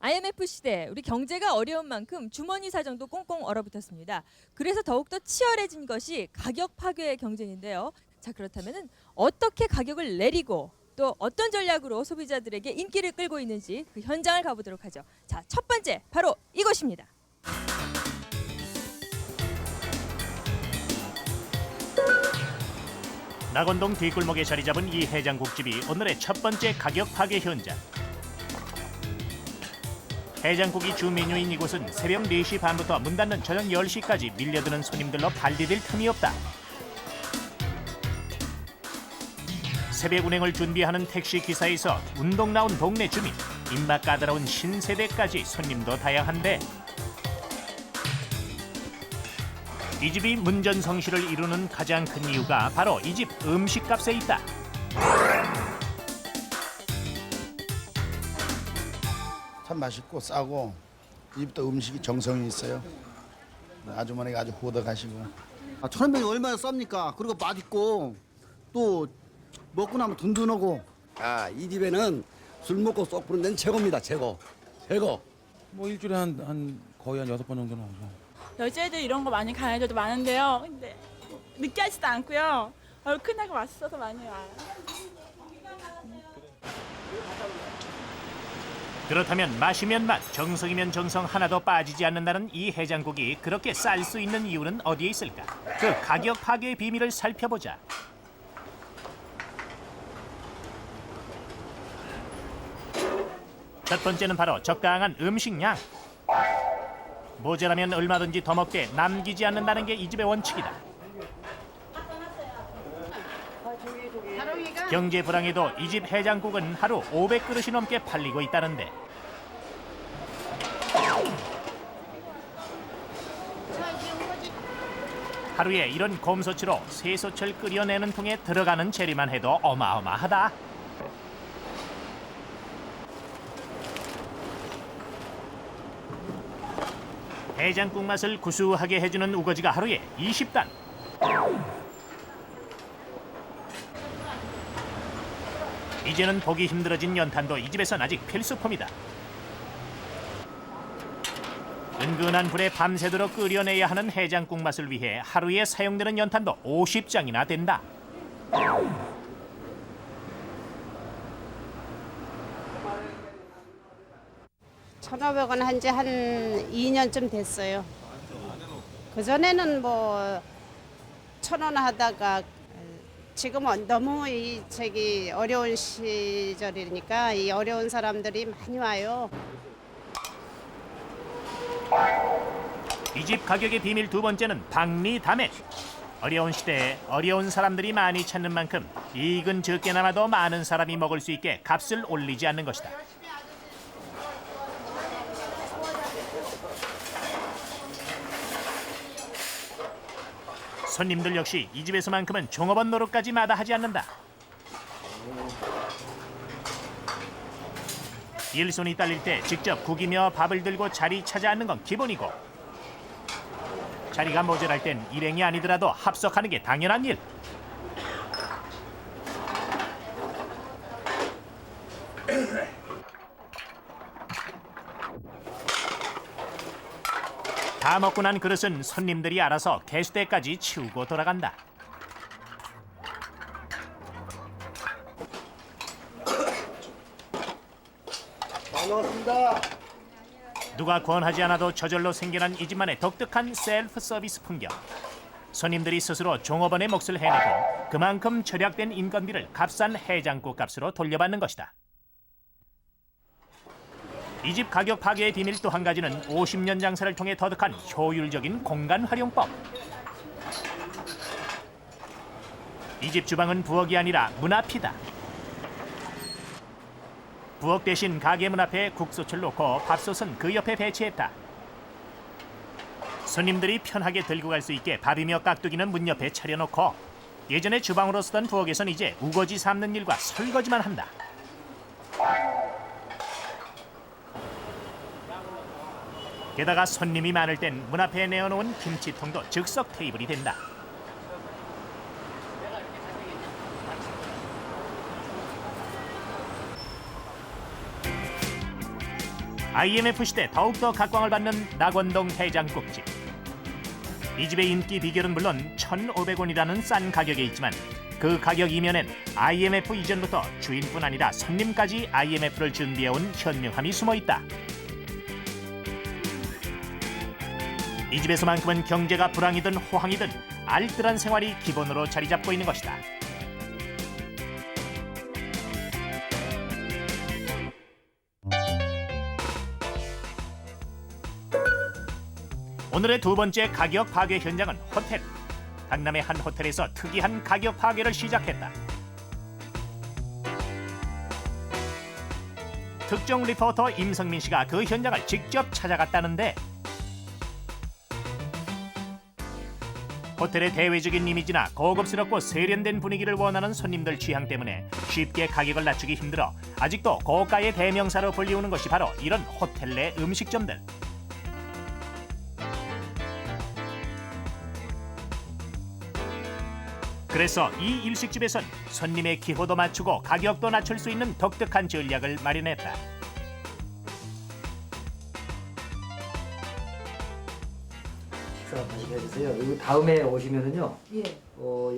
IMF 시대 우리 경제가 어려운 만큼 주머니 사정도 꽁꽁 얼어붙었습니다. 그래서 더욱더 치열해진 것이 가격 파괴의 경쟁인데요. 자, 그렇다면 어떻게 가격을 내리고 또 어떤 전략으로 소비자들에게 인기를 끌고 있는지 그 현장을 가보도록 하죠. 자, 첫 번째 바로 이것입니다. 낙원동 뒷골목에 자리 잡은 이 해장국집이 오늘의 첫 번째 가격 파괴 현장. 해장국이 주 메뉴인 이곳은 새벽 4시 반부터 문 닫는 저녁 10시까지 밀려드는 손님들로 발디딜 틈이 없다. 새벽 운행을 준비하는 택시 기사에서 운동 나온 동네 주민, 입맛 까다로운 신세대까지 손님도 다양한데 이 집이 문전성시를 이루는 가장 큰 이유가 바로 이 집 음식값에 있다. 참 맛있고 싸고 이 집도 음식이 정성이 있어요. 아주머니가 아주 호덕하시고. 천원병이 얼마나 쌉니까? 그리고 맛있고 또 먹고 나면 든든하고. 이 집에는 술 먹고 쏙 부른 데는 최고입니다. 최고. 뭐 일주일에 한 거의 한 6번 정도는 하죠. 여자애들 이런 거 많이 가는 데도 많은데요. 근데 느끼하지도 않고요. 얼큰하고 맛있어서 많이 와요. 그렇다면 마시면 맛, 정성이면 정성 하나도 빠지지 않는다는 이 해장국이 그렇게 쌀 수 있는 이유는 어디에 있을까? 그 가격 파괴의 비밀을 살펴보자. 첫 번째는 바로 적당한 음식량. 모자라면 얼마든지 더 먹되 남기지 않는다는 게 이 집의 원칙이다. 경제 불황에도 이 집 해장국은 하루 500그릇이 넘게 팔리고 있다는데 하루에 이런 곰소치로 새소철 끓여내는 통에 들어가는 재료만 해도 어마어마하다. 해장국 맛을 구수하게 해주는 우거지가 하루에 20단. 이제는 보기 힘들어진 연탄도 이 집에선 아직 필수품이다. 은근한 불에 밤새도록 끓여내야 하는 해장국 맛을 위해 하루에 사용되는 연탄도 50장이나 된다. 1,500원 한 지 한 2년쯤 됐어요. 그전에는 뭐 1,000원 하다가 지금은 너무 어려운 시절이니까 이 어려운 사람들이 많이 와요. 이 집 가격의 비밀 두 번째는 박리다매. 어려운 시대에 어려운 사람들이 많이 찾는 만큼 이익은 적게나마도 많은 사람이 먹을 수 있게 값을 올리지 않는 것이다. 손님들 역시 이 집에서만큼은 종업원 노릇까지 마다하지 않는다. 일손이 딸릴 때 직접 국이며 밥을 들고 자리 찾아 앉는 건 기본이고 자리가 모자랄 땐 일행이 아니더라도 합석하는 게 당연한 일. 다 먹고 난 그릇은 손님들이 알아서 개수대까지 치우고 돌아간다. 반갑습니다. 누가 권하지 않아도 저절로 생겨난 이 집만의 독특한 셀프 서비스 풍경. 손님들이 스스로 종업원의 몫을 해내고 그만큼 절약된 인건비를 값싼 해장국 값으로 돌려받는 것이다. 이 집 가격 파괴의 비밀 또 한 가지는 50년 장사를 통해 터득한 효율적인 공간 활용법. 이 집 주방은 부엌이 아니라 문 앞이다. 부엌 대신 가게 문 앞에 국솥을 놓고 밥솥은 그 옆에 배치했다. 손님들이 편하게 들고 갈 수 있게 밥이며 깍두기는 문 옆에 차려놓고 예전에 주방으로 쓰던 부엌에선 이제 우거지 삶는 일과 설거지만 한다. 게다가 손님이 많을 땐 문 앞에 내어놓은 김치통도 즉석 테이블이 된다. IMF 시대 더욱더 각광을 받는 낙원동 해장국집. 이 집의 인기 비결은 물론 1,500원이라는 싼 가격에 있지만 그 가격 이면엔 IMF 이전부터 주인뿐 아니라 손님까지 IMF를 준비해온 현명함이 숨어있다. 이 집에서만큼은 경제가 불황이든 호황이든 알뜰한 생활이 기본으로 자리 잡고 있는 것이다. 오늘의 두 번째 가격 파괴 현장은 호텔. 강남의 한 호텔에서 특이한 가격 파괴를 시작했다. 특종 리포터 임성민 씨가 그 현장을 직접 찾아갔다는데 호텔의 대외적인 이미지나 고급스럽고 세련된 분위기를 원하는 손님들 취향 때문에 쉽게 가격을 낮추기 힘들어 아직도 고가의 대명사로 불리우는 것이 바로 이런 호텔 내 음식점들. 그래서 이 일식집에선 손님의 기호도 맞추고 가격도 낮출 수 있는 독특한 전략을 마련했다. 식사 맛있게 해주세요. 여기 다음에 오시면은요.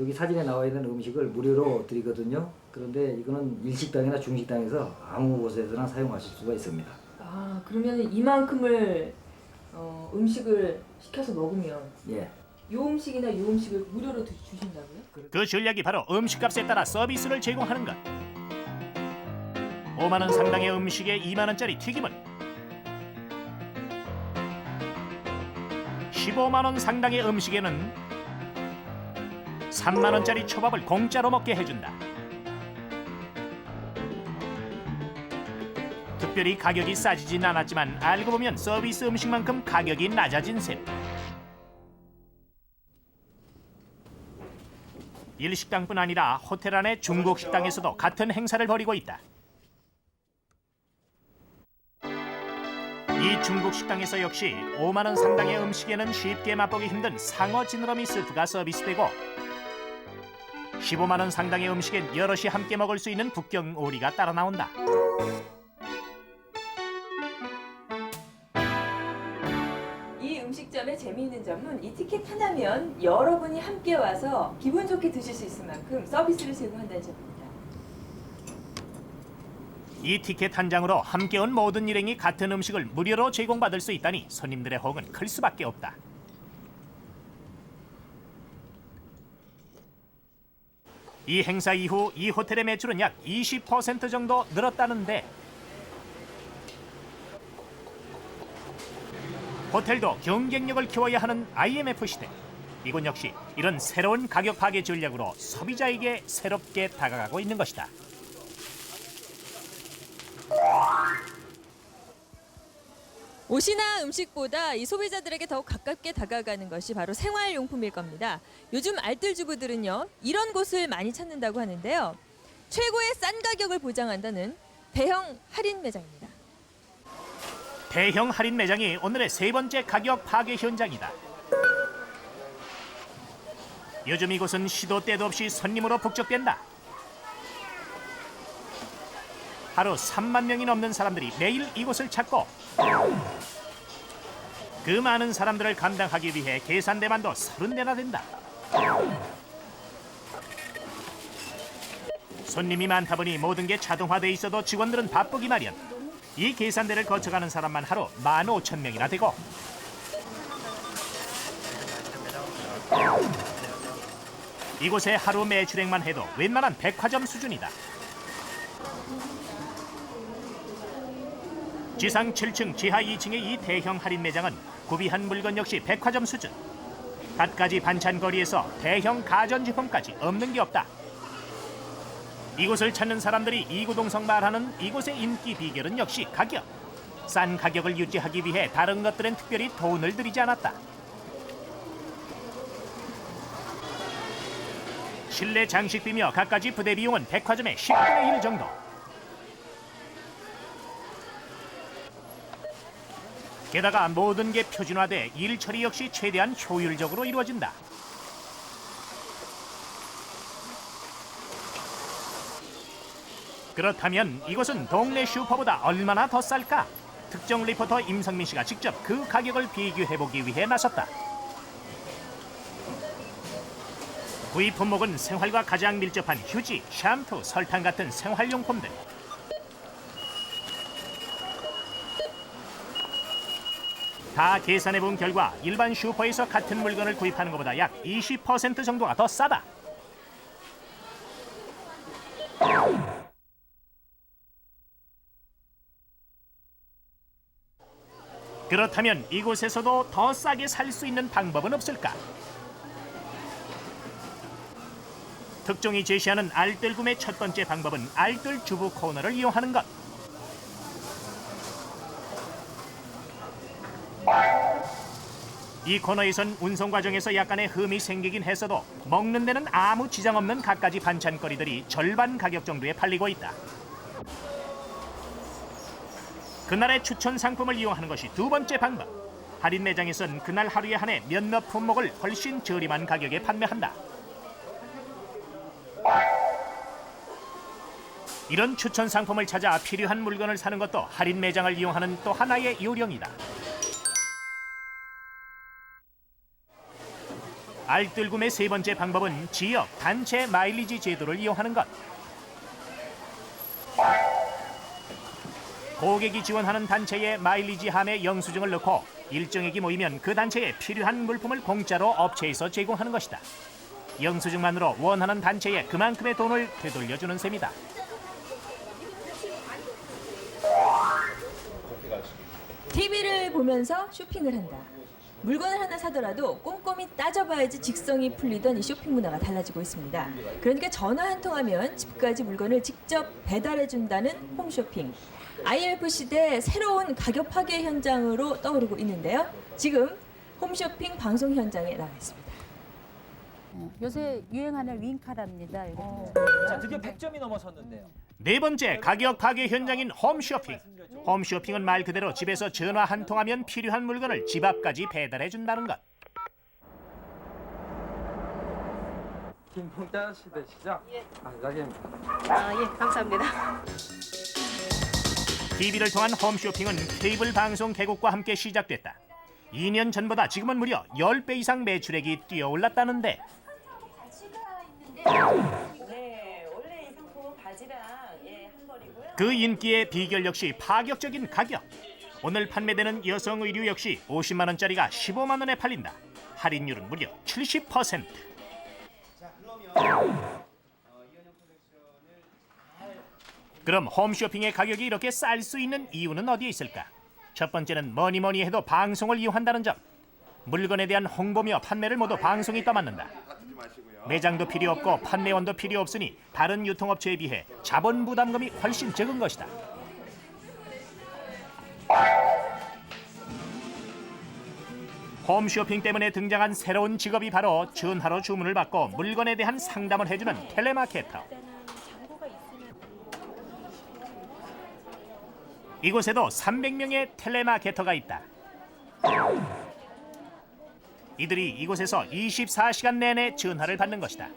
여기 사진에 나와 있는 음식을 무료로 드리거든요. 그런데 이거는 일식당이나 중식당에서 아무 곳에서나 사용하실 수가 있습니다. 아, 그러면 이만큼을 음식을 시켜서 먹으면 예. 요 음식이나 요 음식을 무료로 주신다고요? 그 전략이 바로 음식값에 따라 서비스를 제공하는 것. 5만 원 상당의 음식에 2만 원짜리 튀김은 15만 원 상당의 음식에는 3만 원짜리 초밥을 공짜로 먹게 해준다. 특별히 가격이 싸지진 않았지만 알고 보면 서비스 음식만큼 가격이 낮아진 셈. 일식당뿐 아니라 호텔 안의 중국 식당에서도 같은 행사를 벌이고 있다. 이 중국 식당에서 역시 5만 원 상당의 음식에는 쉽게 맛보기 힘든 상어 지느러미 스프가 서비스되고 15만 원 상당의 음식엔 여럿이 함께 먹을 수 있는 북경 오리가 따라 나온다. 이 음식점의 재미있는 점은 이 티켓 하나면 여러분이 함께 와서 기분 좋게 드실 수 있을 만큼 서비스를 제공한다는 점입니다. 이 티켓 한 장으로 함께 온 모든 일행이 같은 음식을 무료로 제공받을 수 있다니 손님들의 호응은 클 수밖에 없다. 이 행사 이후 이 호텔의 매출은 약 20% 정도 늘었다는데 호텔도 경쟁력을 키워야 하는 IMF 시대. 이곳 역시 이런 새로운 가격 파괴 전략으로 소비자에게 새롭게 다가가고 있는 것이다. 옷이나 음식보다 이 소비자들에게 더욱 가깝게 다가가는 것이 바로 생활용품일 겁니다. 요즘 알뜰주부들은요, 이런 곳을 많이 찾는다고 하는데요. 최고의 싼 가격을 보장한다는 대형 할인 매장입니다. 대형 할인 매장이 오늘의 세 번째 가격 파괴 현장이다. 요즘 이곳은 시도 때도 없이 손님으로 북적댄다. 하루 3만 명이 넘는 사람들이 매일 이곳을 찾고 그 많은 사람들을 감당하기 위해 계산대만도 30대나 된다. 손님이 많다 보니 모든 게 자동화돼 있어도 직원들은 바쁘기 마련. 이 계산대를 거쳐가는 사람만 하루 15,000명이나 되고 이곳의 하루 매출액만 해도 웬만한 백화점 수준이다. 지상 7층, 지하 2층의 이 대형 할인 매장은 구비한 물건 역시 백화점 수준. 갖가지 반찬거리에서 대형 가전제품까지 없는 게 없다. 이곳을 찾는 사람들이 이구동성 말하는 이곳의 인기 비결은 역시 가격. 싼 가격을 유지하기 위해 다른 것들은 특별히 돈을 들이지 않았다. 실내 장식비며 갖가지 부대 비용은 백화점의 10분의 1 정도. 게다가 모든 게 표준화돼 일 처리 역시 최대한 효율적으로 이루어진다. 그렇다면 이곳은 동네 슈퍼보다 얼마나 더 쌀까? 특정 리포터 임성민 씨가 직접 그 가격을 비교해보기 위해 나섰다. 구입 품목은 생활과 가장 밀접한 휴지, 샴푸, 설탕 같은 생활용품들. 다 계산해본 결과 일반 슈퍼에서 같은 물건을 구입하는 것보다 약 20% 정도가 더 싸다. 그렇다면 이곳에서도 더 싸게 살 수 있는 방법은 없을까? 특종이 제시하는 알뜰 구매 첫 번째 방법은 알뜰 주부 코너를 이용하는 것. 이 코너에선 운송 과정에서 약간의 흠이 생기긴 했어도 먹는 데는 아무 지장 없는 갖가지 반찬거리들이 절반 가격 정도에 팔리고 있다. 그날의 추천 상품을 이용하는 것이 두 번째 방법. 할인 매장에선 그날 하루에 한해 몇몇 품목을 훨씬 저렴한 가격에 판매한다. 이런 추천 상품을 찾아 필요한 물건을 사는 것도 할인 매장을 이용하는 또 하나의 요령이다. 알뜰 구매 세 번째 방법은 지역 단체 마일리지 제도를 이용하는 것. 고객이 지원하는 단체에 마일리지 함의 영수증을 넣고 일정액이 모이면 그 단체에 필요한 물품을 공짜로 업체에서 제공하는 것이다. 영수증만으로 원하는 단체에 그만큼의 돈을 되돌려주는 셈이다. TV를 보면서 쇼핑을 한다. 물건을 하나 사더라도 꼼꼼히 따져봐야지 직성이 풀리던 이 쇼핑 문화가 달라지고 있습니다. 그러니까 전화 한 통하면 집까지 물건을 직접 배달해준다는 홈쇼핑. IMF 시대 새로운 가격 파괴 현장으로 떠오르고 있는데요. 지금 홈쇼핑 방송 현장에 나와 있습니다. 요새 유행하는 윙카랍니다. 자, 드디어 100점이 넘어섰는데요. 네 번째 가격 파괴 현장인 홈쇼핑. 홈쇼핑은 말 그대로 집에서 전화 한 통하면 필요한 물건을 집 앞까지 배달해 준다는 것. 김풍자 씨 되시죠? 예. 예, 감사합니다. TV를 통한 홈쇼핑은 케이블 방송 개국과 함께 시작됐다. 2년 전보다 지금은 무려 10배 이상 매출액이 뛰어올랐다는데. 네, 원래 이 상품 바지랑 한 벌이고요. 그 인기의 비결 역시 파격적인 가격. 오늘 판매되는 여성 의류 역시 50만 원짜리가 15만 원에 팔린다. 할인율은 무려 70%. 그럼 홈쇼핑의 가격이 이렇게 쌀 수 있는 이유는 어디에 있을까? 첫 번째는 뭐니 해도 방송을 이용한다는 점. 물건에 대한 홍보며 판매를 모두 방송이 떠맡는다. 매장도 필요 없고 판매원도 필요 없으니 다른 유통업체에 비해 자본 부담금이 훨씬 적은 것이다. 홈쇼핑 때문에 등장한 새로운 직업이 바로 전화로 주문을 받고 물건에 대한 상담을 해주는 텔레마케터. 이곳에도 300명의 텔레마케터가 있다. 이들이 이곳에서 24시간 내내 전화를 받는 것이다.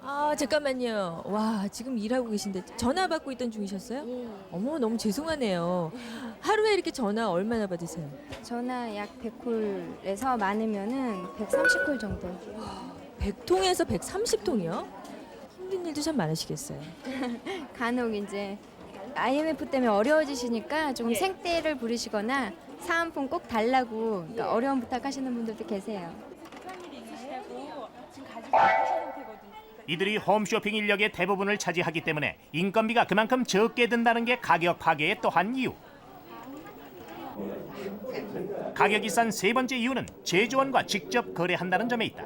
아 잠깐만요. 와 지금 일하고 계신데 전화 받고 있던 중이셨어요? 어머 너무 죄송하네요. 하루에 이렇게 전화 얼마나 받으세요? 전화 약 100콜에서 많으면은 130콜 정도. 100통에서 130통이요? 힘든 일도 참 많으시겠어요. 간혹 이제 IMF 때문에 어려워지시니까 좀 생떼를 부리시거나 사은품 꼭 달라고 그러니까 어려운 부탁하시는 분들도 계세요. 이들이 홈쇼핑 인력의 대부분을 차지하기 때문에 인건비가 그만큼 적게 든다는 게 가격 파괴의 또한 이유. 가격이 싼 세 번째 이유는 제조원과 직접 거래한다는 점에 있다.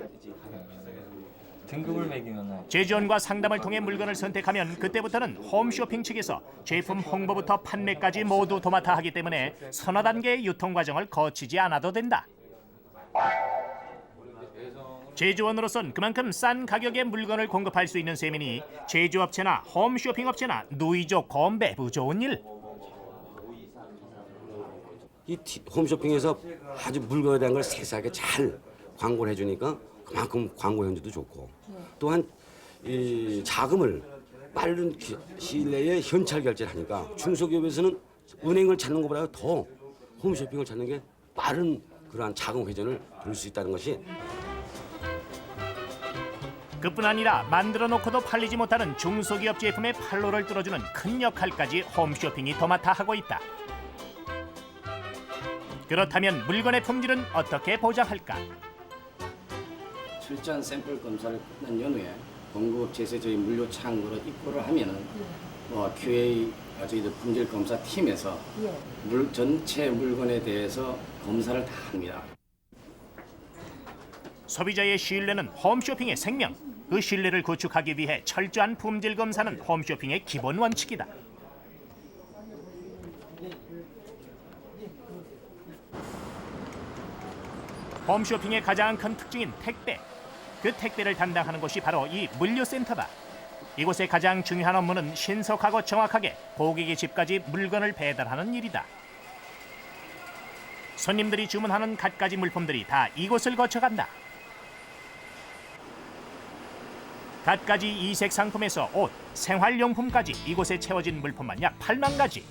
등급을 매기면 제조원과 상담을 통해 물건을 선택하면 그때부터는 홈쇼핑 측에서 제품 홍보부터 판매까지 모두 도맡아 하기 때문에 서너 단계의 유통 과정을 거치지 않아도 된다. 제조원으로선 그만큼 싼 가격의 물건을 공급할 수 있는 셈이니 제조업체나 홈쇼핑 업체나 누이 좋고 매부 좋은 일. 이 홈쇼핑에서 아주 물건에 대한 걸 세세하게 잘 광고를 해주니까 그만큼 광고 현주도 좋고 또한 이 자금을 빠른 시일 내에 현찰 결제를 하니까 중소기업에서는 은행을 찾는 것보다 더 홈쇼핑을 찾는 게 빠른 그러한 자금 회전을 돌릴 수 있다는 것이 그뿐 아니라 만들어 놓고도 팔리지 못하는 중소기업 제품의 판로를 뚫어주는 큰 역할까지 홈쇼핑이 도맡아 하고 있다. 그렇다면 물건의 품질은 어떻게 보장할까? 철저한 샘플 검사를 끝난 연후에 공급업체에서 저희 물류 창고로 입고를 하면은 QA 저희들 품질 검사 팀에서 전체 물건에 대해서 검사를 다 합니다. 소비자의 신뢰는 홈쇼핑의 생명. 그 신뢰를 구축하기 위해 철저한 품질 검사는 홈쇼핑의 기본 원칙이다. 홈쇼핑의 가장 큰 특징인 택배. 그 택배를 담당하는 곳이 바로 이 물류센터다. 이곳의 가장 중요한 업무는 신속하고 정확하게 고객의 집까지 물건을 배달하는 일이다. 손님들이 주문하는 갖가지 물품들이 다 이곳을 거쳐간다. 갖가지 이색 상품에서 옷, 생활용품까지 이곳에 채워진 물품만 약 8만 가지.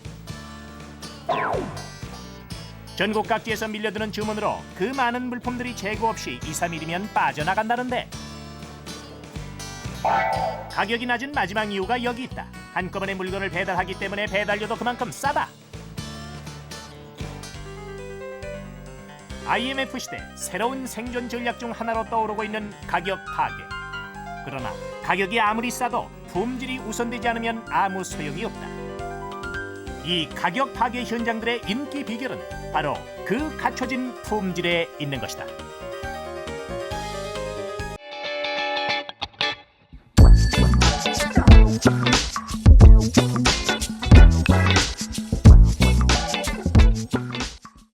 전국 각지에서 밀려드는 주문으로 그 많은 물품들이 재고 없이 2-3일이면 빠져나간다는데 가격이 낮은 마지막 이유가 여기 있다. 한꺼번에 물건을 배달하기 때문에 배달료도 그만큼 싸다. IMF 시대 새로운 생존 전략 중 하나로 떠오르고 있는 가격 파괴. 그러나 가격이 아무리 싸도 품질이 우선되지 않으면 아무 소용이 없다. 이 가격 파괴 현장들의 인기 비결은 바로 그 갖춰진 품질에 있는 것이다.